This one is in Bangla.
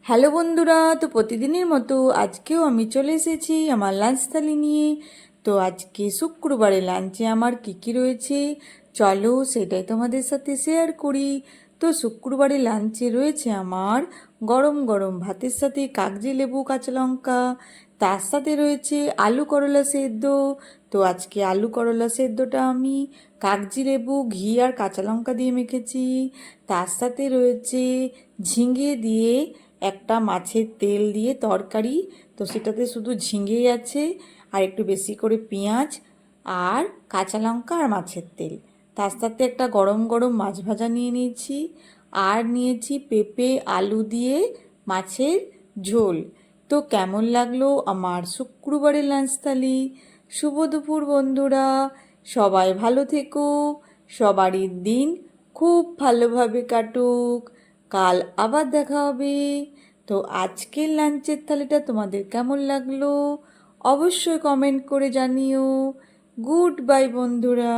হ্যালো বন্ধুরা, তো প্রতিদিনের মতো আজকেও আমি চলে এসেছি আমার লাঞ্চ থালি নিয়ে। তো আজকে শুক্রবারে লাঞ্চে আমার কী কী রয়েছে চলো সেটাই তোমাদের সাথে শেয়ার করি। তো শুক্রবারে লাঞ্চে রয়েছে আমার গরম গরম ভাতের সাথে কাগজি লেবু কাঁচা লঙ্কা, তার সাথে রয়েছে আলু করলা সেদ্ধ। তো আজকে আলু করলা সেদ্ধটা আমি কাগজি লেবু ঘি আর কাঁচা লঙ্কা দিয়ে মেখেছি। তার সাথে রয়েছে ঝিঙে দিয়ে একটা মাছের তেল দিয়ে তরকারি। তো সেটাতে শুধু ঝিঙেই আছে আর একটু বেশি করে পেঁয়াজ আর কাঁচা লঙ্কা আর মাছের তেল। তার সাথে একটা গরম গরম মাছ ভাজা নিয়ে নিয়েছি আর নিয়েছি পেঁপে আলু দিয়ে মাছের ঝোল। তো কেমন লাগলো আমার শুক্রবারের লাঞ্চ থালি? শুভ দুপুর বন্ধুরা, সবাই ভালো থেকো, সবারই দিন খুব ভালোভাবে কাটুক। কাল আবার দেখা হবে। তো আজকের লাঞ্চের থালিটা তোমাদের কেমন লাগলো অবশ্যই কমেন্ট করে জানিও। গুড বাই বন্ধুরা।